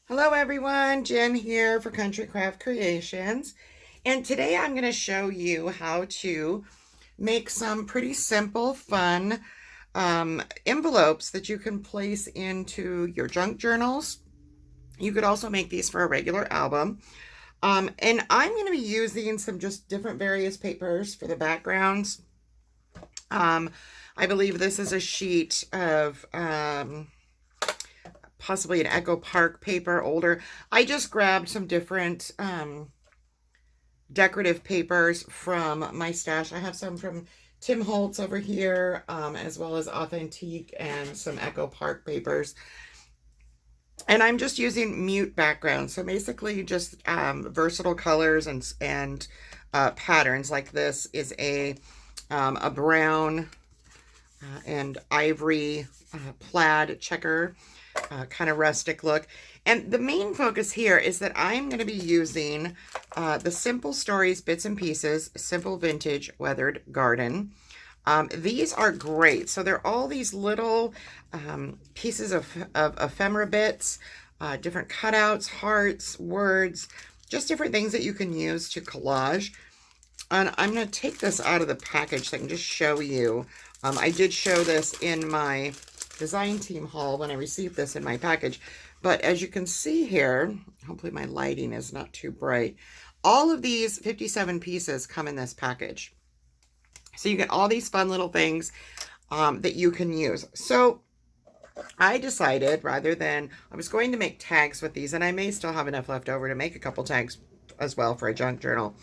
Hello everyone, Jen here for Country Craft Creations. And today I'm going to show you how to make some pretty simple, fun envelopes that you can place into your junk journals. You could also make these for a regular album. And I'm going to be using some just different various papers for the backgrounds. I believe this is a sheet of possibly an Echo Park paper, older. I just grabbed some different decorative papers from my stash. I have some from Tim Holtz over here, as well as Authentique and some Echo Park papers. And I'm just using mute backgrounds. So basically just versatile colors and patterns. Like this is a brown and ivory plaid checker. Kind of rustic look. And the main focus here is that I'm going to be using the Simple Stories Bits and Pieces Simple Vintage Weathered Garden. These are great. So they're all these little pieces of ephemera bits, different cutouts, hearts, words, just different things that you can use to collage. And I'm going to take this out of the package so I can just show you. I did show this in my design team haul when I received this in my package. But as you can see here, hopefully my lighting is not too bright. All of these 57 pieces come in this package. So you get all these fun little things that you can use. So I decided I was going to make tags with these, and I may still have enough left over to make a couple tags as well for a junk journal.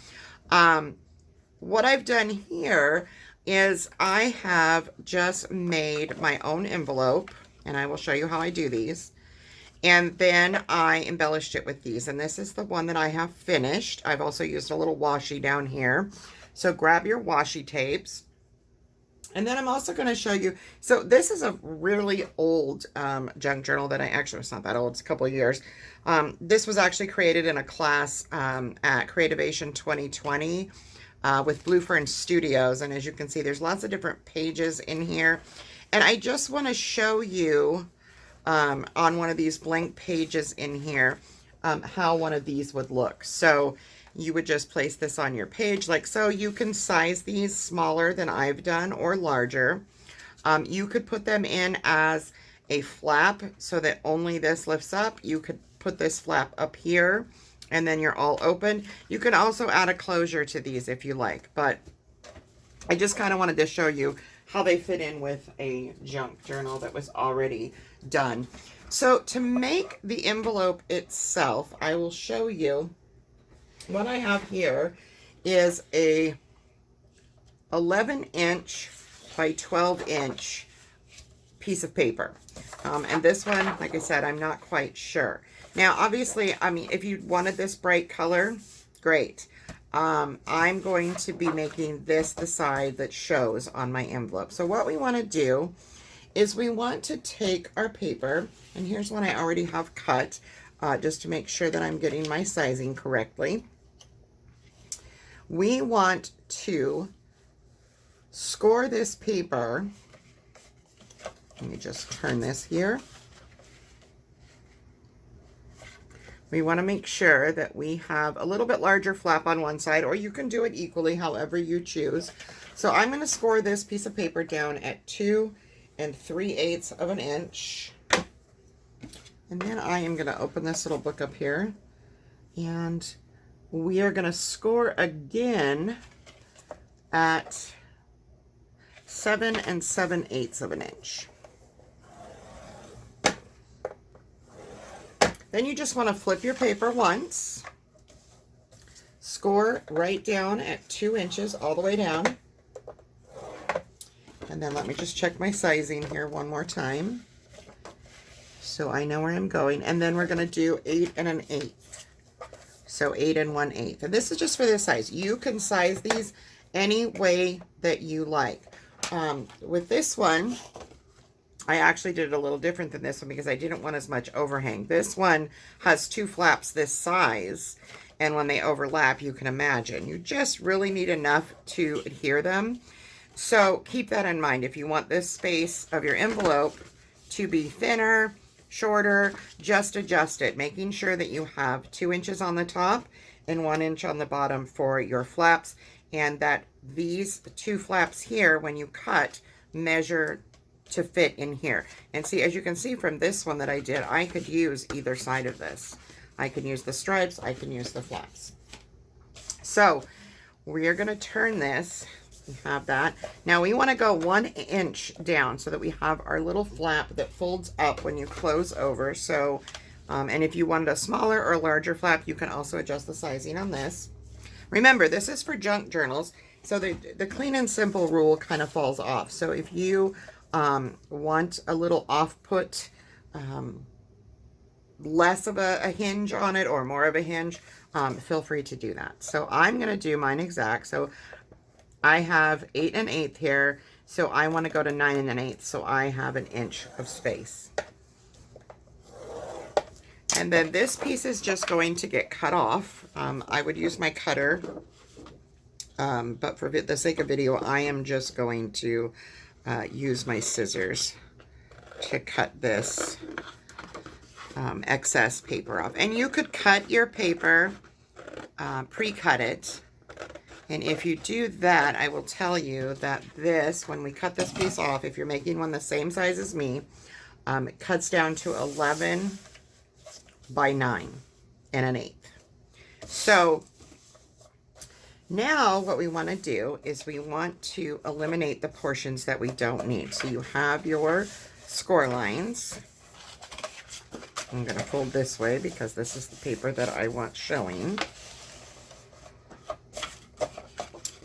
What I've done here is I have just made my own envelope, and I will show you how I do these. And then I embellished it with these, and this is the one that I have finished. I've also used a little washi down here. So grab your washi tapes. And then I'm also going to show you, so this is a really old junk journal that it's not that old, it's a couple of years. This was actually created in a class at Creativation 2020. With Blue Fern Studios, and as you can see, there's lots of different pages in here, and I just want to show you on one of these blank pages in here how one of these would look. So you would just place this on your page like so. You can size these smaller than I've done or larger. You could put them in as a flap so that only this lifts up. You could put this flap up here, and then you're all open. You can also add a closure to these if you like, but I just kind of wanted to show you how they fit in with a junk journal that was already done. So to make the envelope itself, I will show you what I have here is a 11-inch by 12-inch piece of paper. And this one, like I said, I'm not quite sure. Now, obviously, I mean, if you wanted this bright color, great. I'm going to be making this the side that shows on my envelope. So what we want to do is we want to take our paper, and here's one I already have cut, just to make sure that I'm getting my sizing correctly. We want to score this paper. Let me just turn this here. We want to make sure that we have a little bit larger flap on one side, or you can do it equally, however you choose. So I'm going to score this piece of paper down at 2 3/8 of an inch. And then I am going to open this little book up here, and we are going to score again at 7 7/8 of an inch. Then you just want to flip your paper once, score right down at 2 inches all the way down, and then let me just check my sizing here one more time so I know where I'm going. And then we're going to do 8 1/8, so 8 1/8, and this is just for this size. You can size these any way that you like. With this one, I actually did it a little different than this one because I didn't want as much overhang. This one has 2 flaps this size, and when they overlap, you can imagine, you just really need enough to adhere them. So keep that in mind. If you want this space of your envelope to be thinner, shorter, just adjust it, making sure that you have 2 inches on the top and 1 inch on the bottom for your flaps, and that these 2 flaps here, when you cut, measure to fit in here. And see, as you can see from this one that I did, I could use either side of this. I can use the stripes, I can use the flaps. So we are going to turn this. We have that. Now we want to go 1 inch down so that we have our little flap that folds up when you close over. So, and if you wanted a smaller or larger flap, you can also adjust the sizing on this. Remember, this is for junk journals, so the clean and simple rule kind of falls off. So if you want a little off-put, less of a hinge on it or more of a hinge, feel free to do that. So I'm going to do mine exact. So I have 8 1/8 here, so I want to go to 9 1/8, so I have 1 inch of space. And then this piece is just going to get cut off. I would use my cutter, but for the sake of video, I am just going to use my scissors to cut this excess paper off. And you could cut your paper, pre-cut it. And if you do that, I will tell you that this, when we cut this piece off, if you're making one the same size as me, it cuts down to 11 by 9 1/8. So now what we want to do is we want to eliminate the portions that we don't need. So you have your score lines. I'm going to fold this way because this is the paper that I want showing.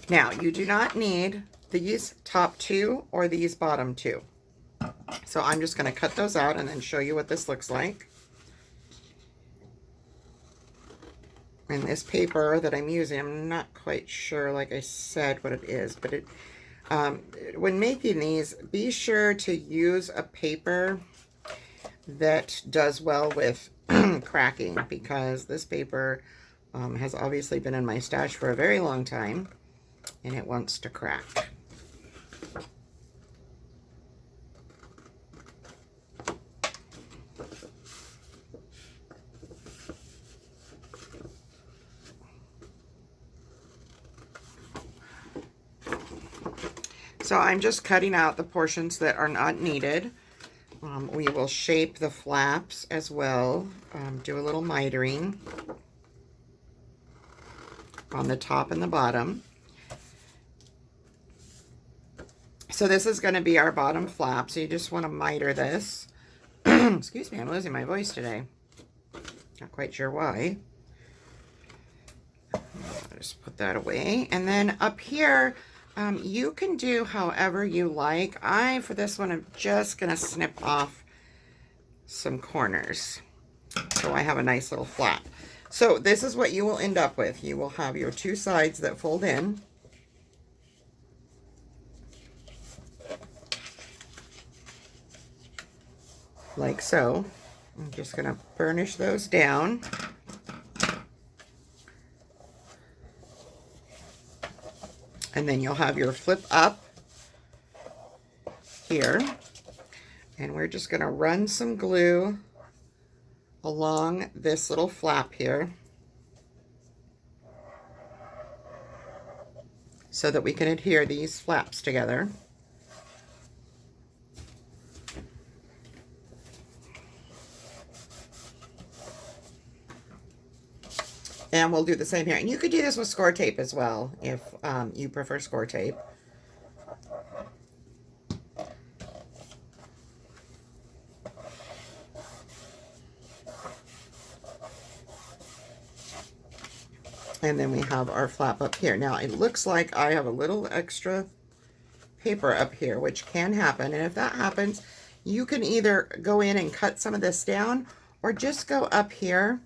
Now, you do not need these top 2 or these bottom 2. So I'm just going to cut those out and then show you what this looks like. And this paper that I'm using, I'm not quite sure, like I said, what it is, but it, when making these, be sure to use a paper that does well with cracking, because this paper has obviously been in my stash for a very long time and it wants to crack. So I'm just cutting out the portions that are not needed. We will shape the flaps as well, do a little mitering on the top and the bottom. So this is going to be our bottom flap, so you just want to miter this. Excuse me, I'm losing my voice today. Not quite sure why. I'll just put that away. And then up here, you can do however you like. For this one, I'm just going to snip off some corners so I have a nice little flap. So this is what you will end up with. You will have your 2 sides that fold in. Like so. I'm just going to burnish those down. And then you'll have your flip up here. And we're just going to run some glue along this little flap here so that we can adhere these flaps together. And we'll do the same here. And you could do this with score tape as well, if you prefer score tape. And then we have our flap up here. Now, it looks like I have a little extra paper up here, which can happen. And if that happens, you can either go in and cut some of this down, or just go up here.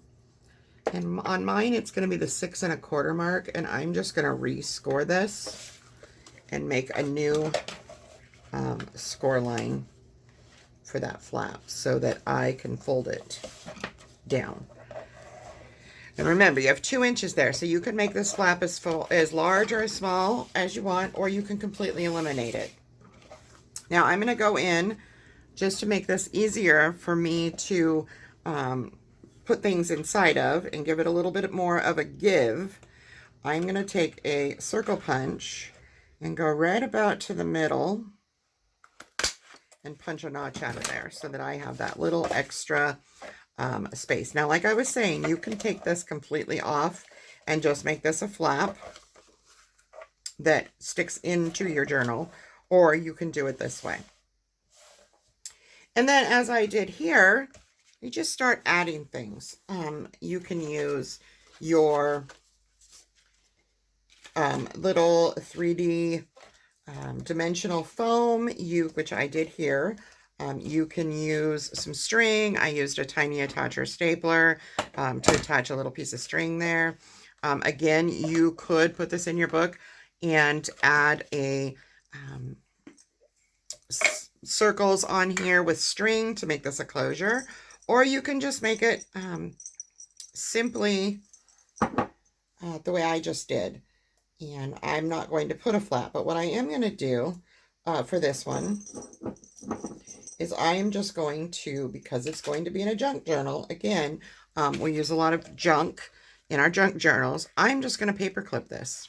And on mine, it's going to be the 6 1/4 mark, and I'm just going to rescore this and make a new score line for that flap so that I can fold it down. And remember, you have 2 inches there, so you can make this flap as large or as small as you want, or you can completely eliminate it. Now I'm going to go in just to make this easier for me to put things inside of and give it a little bit more of a give, I'm going to take a circle punch and go right about to the middle and punch a notch out of there so that I have that little extra space. Now, like I was saying, you can take this completely off and just make this a flap that sticks into your journal, or you can do it this way. And then as I did here, you just start adding things. You can use your little 3D dimensional foam, which I did here. You can use some string. I used a tiny attacher stapler to attach a little piece of string there. Again, you could put this in your book and add a circles on here with string to make this a closure, or you can just make it simply the way I just did. And I'm not going to put a flap, but what I am going to do for this one is I am just going to, because it's going to be in a junk journal, again, we use a lot of junk in our junk journals, I'm just going to paper clip this.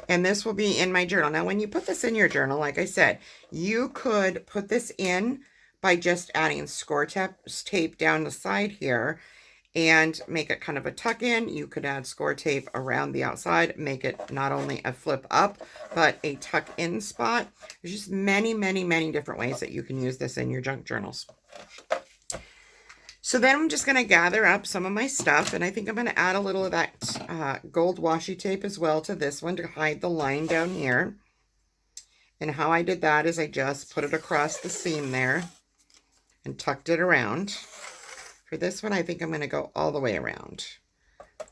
And this will be in my journal. Now, when you put this in your journal, like I said, you could put this in by just adding score tape down the side here and make it kind of a tuck in. You could add score tape around the outside, make it not only a flip up, but a tuck in spot. There's just many, many, many different ways that you can use this in your junk journals. So then I'm just going to gather up some of my stuff, and I think I'm going to add a little of that gold washi tape as well to this one to hide the line down here. And how I did that is I just put it across the seam there and tucked it around. For this one, I think I'm going to go all the way around.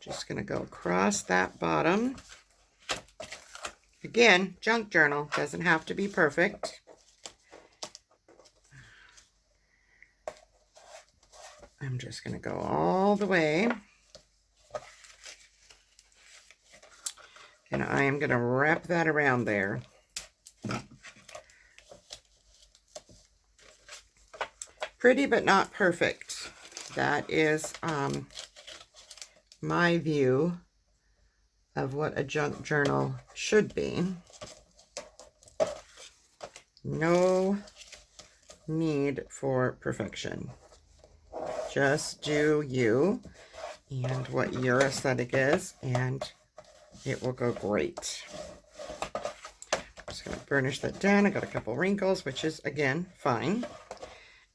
Just going to go across that bottom. Again, junk journal, doesn't have to be perfect. I'm just going to go all the way. And I am going to wrap that around there. Pretty, but not perfect. That is my view of what a junk journal should be. No need for perfection. Just do you and what your aesthetic is, and it will go great. I'm just going to burnish that down. I got a couple wrinkles, which is, again, fine.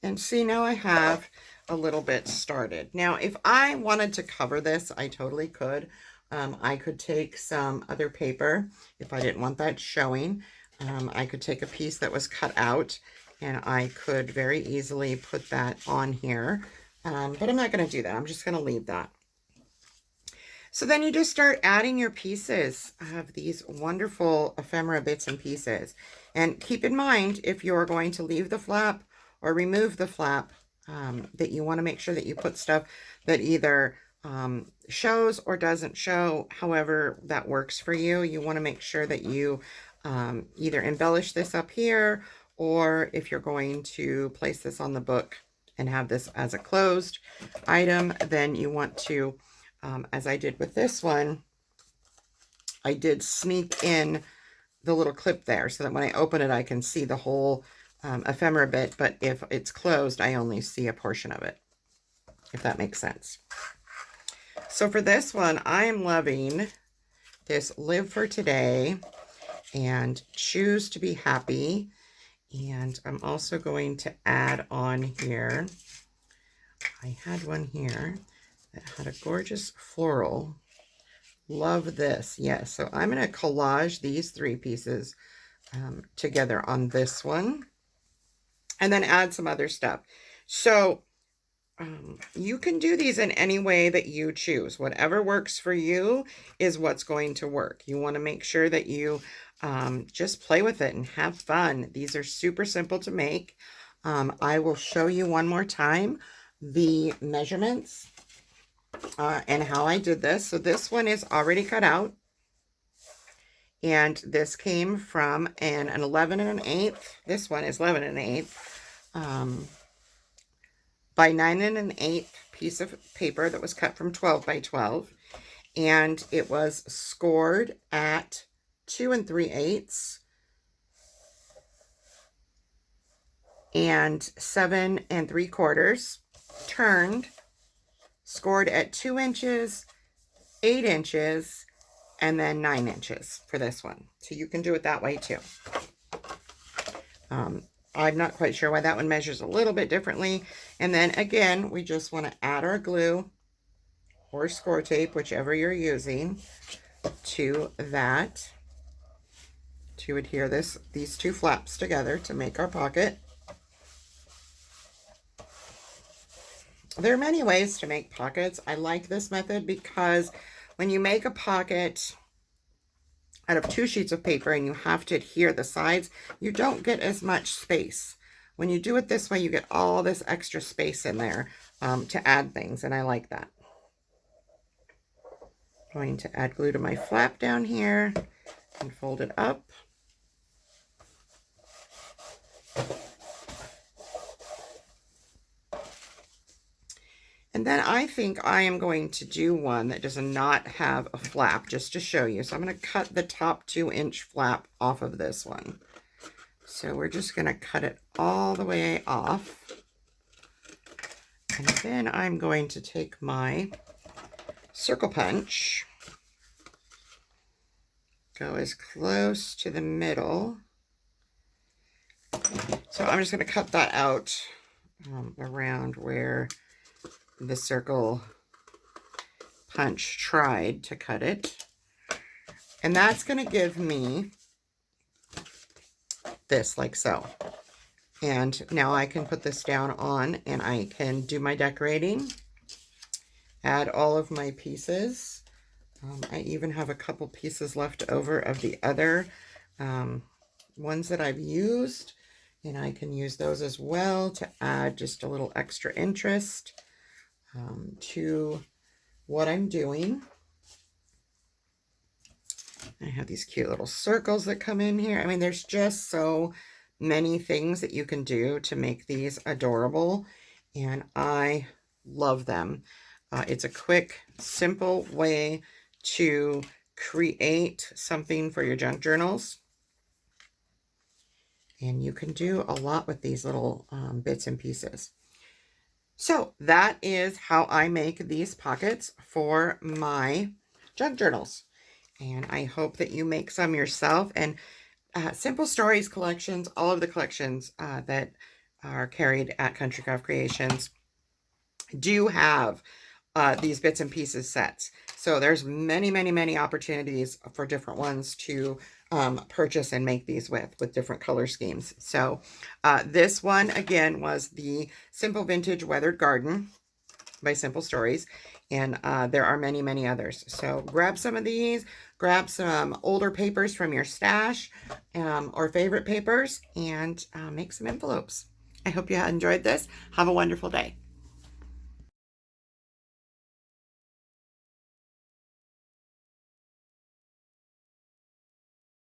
And see, now I have a little bit started. Now, if I wanted to cover this, I totally could. I could take some other paper if I didn't want that showing. I could take a piece that was cut out, and I could very easily put that on here. But I'm not going to do that. I'm just going to leave that. So then you just start adding your pieces of these wonderful ephemera bits and pieces. And keep in mind, if you're going to leave the flap or remove the flap, that you want to make sure that you put stuff that either shows or doesn't show, however that works for you. You want to make sure that you either embellish this up here, or if you're going to place this on the book and have this as a closed item, then you want to, as I did with this one, I did sneak in the little clip there so that when I open it, I can see the whole ephemera bit, but if it's closed, I only see a portion of it, if that makes sense. So for this one, I am loving this Live for Today and Choose to Be Happy. And I'm also going to add on here, I had one here that had a gorgeous floral. Love this. Yes, so I'm going to collage these three pieces together on this one, and then add some other stuff. So you can do these in any way that you choose. Whatever works for you is what's going to work. You want to make sure that you just play with it and have fun. These are super simple to make. I will show you one more time the measurements and how I did this. So this one is already cut out. And this came from an 11 1/8. This one is 11 1/8 by 9 1/8 piece of paper that was cut from 12 by 12. And it was scored at 2 3/8 and 7 3/4, turned, scored at 2 inches, 8 inches, and then 9 inches for this one. So you can do it that way too. I'm not quite sure why that one measures a little bit differently. And then again, we just want to add our glue or score tape, whichever you're using, to that to adhere these two flaps together to make our pocket. There are many ways to make pockets. I like this method because when you make a pocket out of 2 sheets of paper and you have to adhere the sides, you don't get as much space. When you do it this way, you get all this extra space in there to add things, and I like that. I'm going to add glue to my flap down here and fold it up. And then I think I am going to do one that does not have a flap, just to show you. So I'm going to cut the top 2-inch flap off of this one. So we're just going to cut it all the way off. And then I'm going to take my circle punch, go as close to the middle. So I'm just going to cut that out around where the circle punch tried to cut it. And that's going to give me this, like so. And now I can put this down on and I can do my decorating, add all of my pieces. I even have a couple pieces left over of the other ones that I've used, and I can use those as well to add just a little extra interest to what I'm doing. I have these cute little circles that come in here. I mean, there's just so many things that you can do to make these adorable, and I love them. It's a quick, simple way to create something for your junk journals. And you can do a lot with these little bits and pieces. So that is how I make these pockets for my junk journals. And I hope that you make some yourself. And Simple Stories collections, all of the collections that are carried at Country Craft Creations do have these bits and pieces sets. So there's many, many, many opportunities for different ones to purchase and make these with different color schemes. So this one, again, was the Simple Vintage Weathered Garden by Simple Stories. And there are many, many others. So grab some of these, grab some older papers from your stash or favorite papers, and make some envelopes. I hope you enjoyed this. Have a wonderful day.